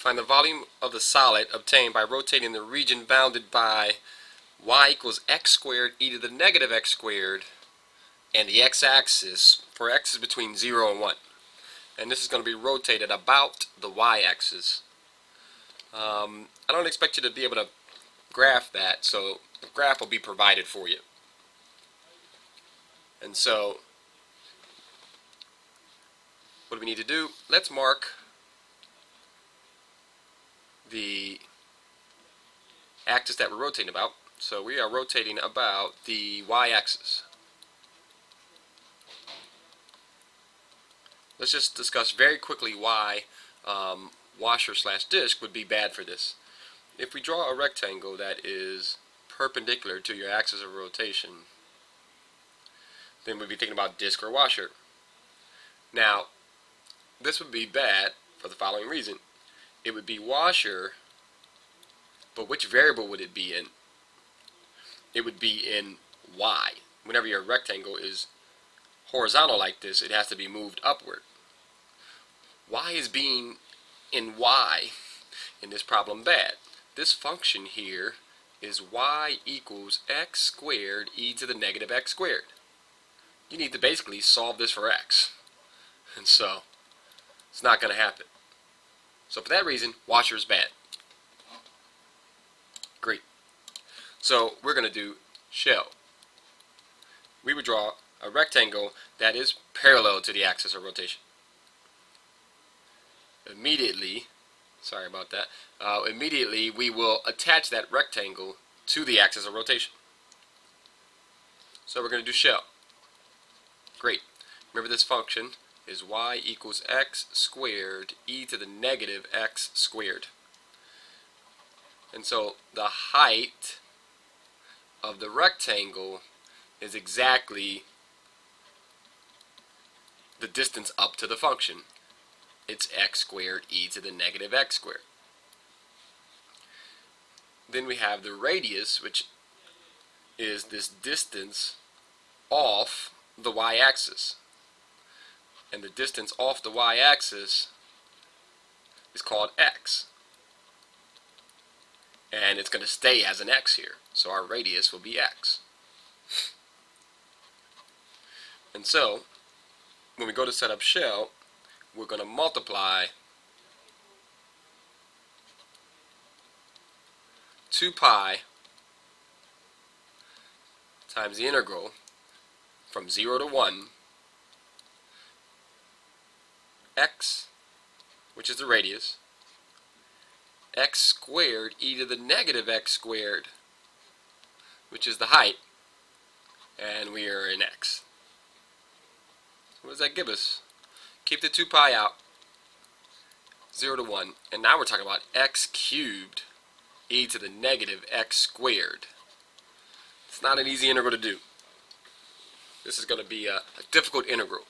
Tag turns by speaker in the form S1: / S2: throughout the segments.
S1: Find the volume of the solid obtained by rotating the region bounded by y equals x squared e to the negative x squared and the x-axis for x is between 0 and 1. And this is going to be rotated about the y-axis. I don't expect you to be able to graph that, so the graph will be provided for you. And so what do we need to do? Let's mark the axis that we're rotating about. So we are rotating about the y-axis. Let's just discuss very quickly why washer/disc would be bad for this. If we draw a rectangle that is perpendicular to your axis of rotation, then we'd be thinking about disc or washer. Now, this would be bad for the following reason. It would be washer, but which variable would it be in? It would be in y. Whenever your rectangle is horizontal like this, it has to be moved upward. Why is being in y in this problem bad? This function here is y equals x squared e to the negative x squared. You need to basically solve this for x. And so, it's not going to happen. So for that reason, washer is bad. Great. So we're going to do shell. We would draw a rectangle that is parallel to the axis of rotation. Immediately we will attach that rectangle to the axis of rotation. So we're going to do shell. Great. Remember this function is y equals x squared e to the negative x squared. And so the height of the rectangle is exactly the distance up to the function. It's x squared e to the negative x squared. Then we have the radius, which is this distance off the y-axis. And the distance off the y-axis is called x. And it's going to stay as an x here. So our radius will be x. And so, when we go to set up shell, we're going to multiply 2 pi times the integral from 0 to 1 x, which is the radius, x squared e to the negative x squared, which is the height, and we are in x. What does that give us? Keep the 2 pi out, 0 to 1, and now we're talking about x cubed e to the negative x squared. It's not an easy integral to do. This is going to be a difficult integral.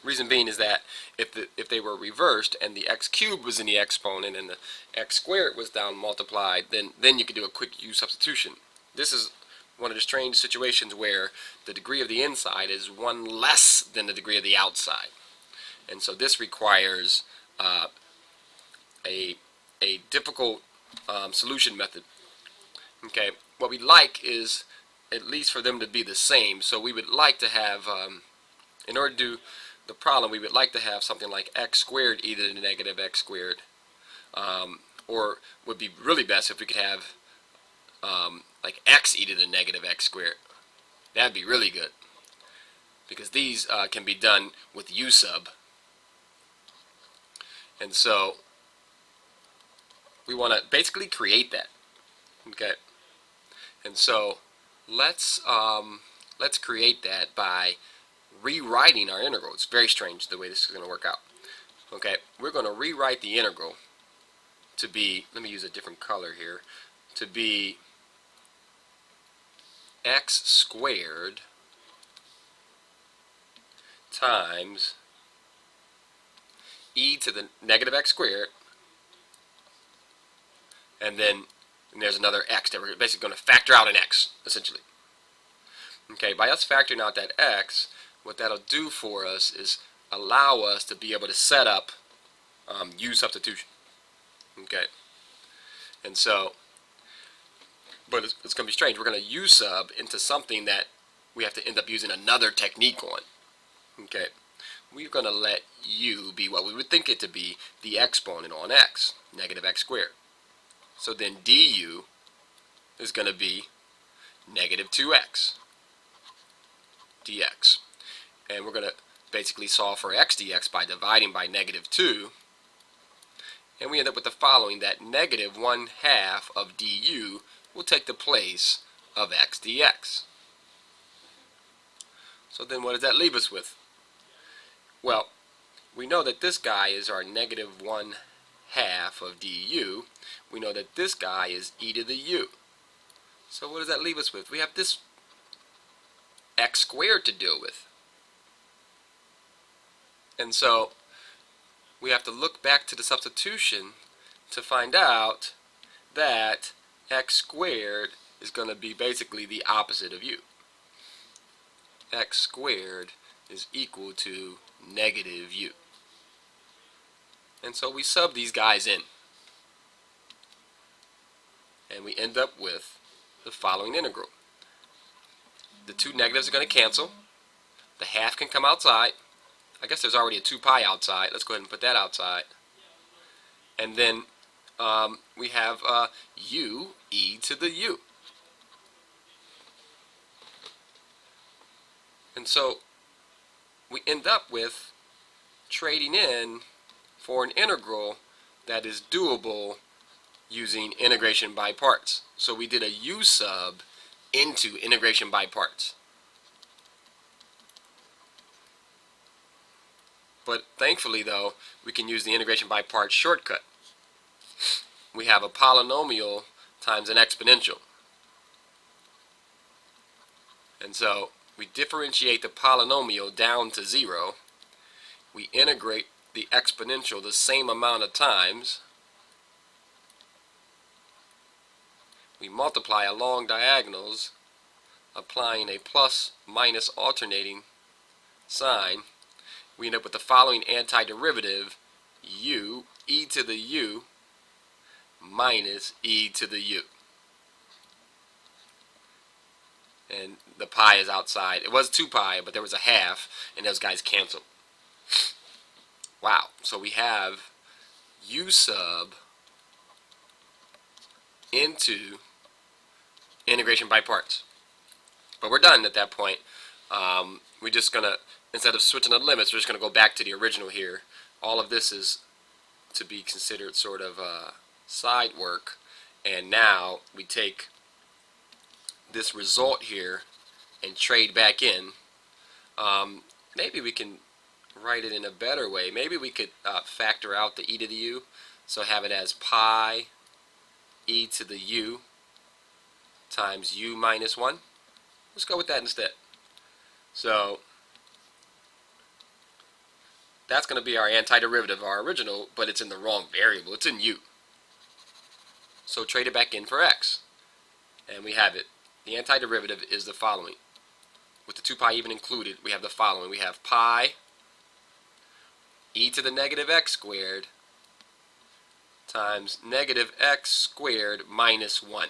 S1: Reason being is that if they were reversed and the x cubed was in the exponent and the x squared was down multiplied, then you could do a quick u substitution. This is one of the strange situations where the degree of the inside is 1 less than the degree of the outside. And so this requires a difficult solution method. Okay, what we'd like is at least for them to be the same. So we would like to have, in order to do the problem, we would like to have something like x squared e to the negative x squared. Or would be really best if we could have like x e to the negative x squared. That'd be really good, because these can be done with u sub. And so we want to basically create that. Okay, and so let's create that by rewriting our integral. It's very strange the way this is going to work out. Okay, we're going to rewrite the integral to be, let me use a different color here, to be x squared times e to the negative x squared, and then there's another x that we're basically going to factor out an x, essentially. Okay, by us factoring out that x, what that'll do for us is allow us to be able to set up u substitution. Okay, and so, but it's going to be strange. We're going to U sub into something that we have to end up using another technique on. Okay, we're going to let U be what we would think it to be, the exponent on x, negative x squared. So then du is going to be negative 2x dx. And we're going to basically solve for x dx by dividing by negative 2. And we end up with the following, that negative 1/2 of du will take the place of x dx. So then what does that leave us with? Well, we know that this guy is our negative 1/2 of du. We know that this guy is e to the u. So what does that leave us with? We have this x squared to deal with. And so we have to look back to the substitution to find out that x squared is going to be basically the opposite of u. X squared is equal to negative u. And so we sub these guys in. And we end up with the following integral. The two negatives are going to cancel. The half can come outside. I guess there's already a 2 pi outside. Let's go ahead and put that outside. And then we have u e to the u. And so we end up with trading in for an integral that is doable using integration by parts. So we did a u sub into integration by parts. But thankfully, though, we can use the integration by parts shortcut. We have a polynomial times an exponential. And so we differentiate the polynomial down to 0. We integrate the exponential the same amount of times. We multiply along diagonals, applying a plus minus alternating sign. We end up with the following antiderivative, u e to the u minus e to the u. And the pi is outside. It was 2 pi, but there was a half, and those guys canceled. Wow, so we have u sub into integration by parts. But we're done at that point. We're just going to, instead of switching the limits, we're just going to go back to the original here. All of this is to be considered sort of side work. And now we take this result here and trade back in. Maybe we can write it in a better way. Maybe we could factor out the e to the u. So have it as pi e to the u times u minus 1. Let's go with that instead. So that's going to be our antiderivative of our original, but it's in the wrong variable. It's in u. So trade it back in for x. And we have it. The antiderivative is the following. With the 2 pi even included, we have the following. We have pi e to the negative x squared times negative x squared minus 1.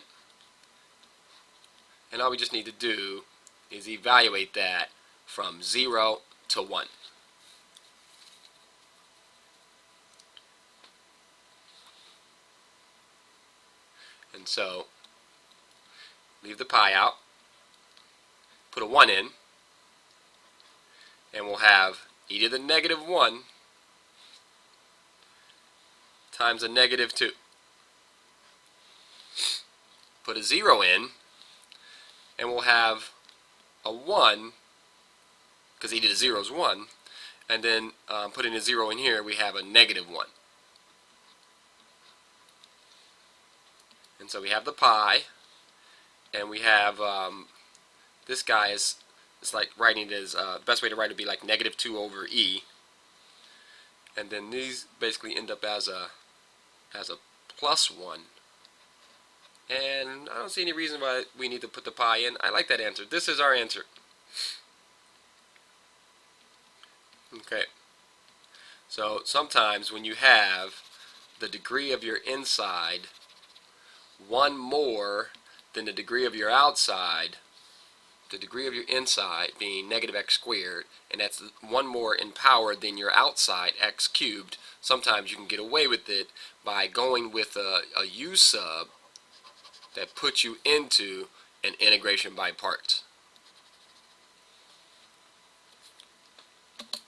S1: And all we just need to do is evaluate that from 0 to 1. And so, leave the pi out, put a 1 in, and we'll have e to the negative 1 times a negative 2. Put a 0 in, and we'll have a 1, because e to the 0 is 1, and then putting a 0 in here, we have a negative 1. And so we have the pi, and we have this guy is, it's like writing it as, best way to write it would be like negative 2 over e. And then these basically end up as a plus 1. And I don't see any reason why we need to put the pi in. I like that answer. This is our answer. Okay. So sometimes when you have the degree of your inside one more than the degree of your outside, the degree of your inside being negative x squared, and that's one more in power than your outside, x cubed, sometimes you can get away with it by going with a u sub that puts you into an integration by parts.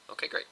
S1: Okay, great.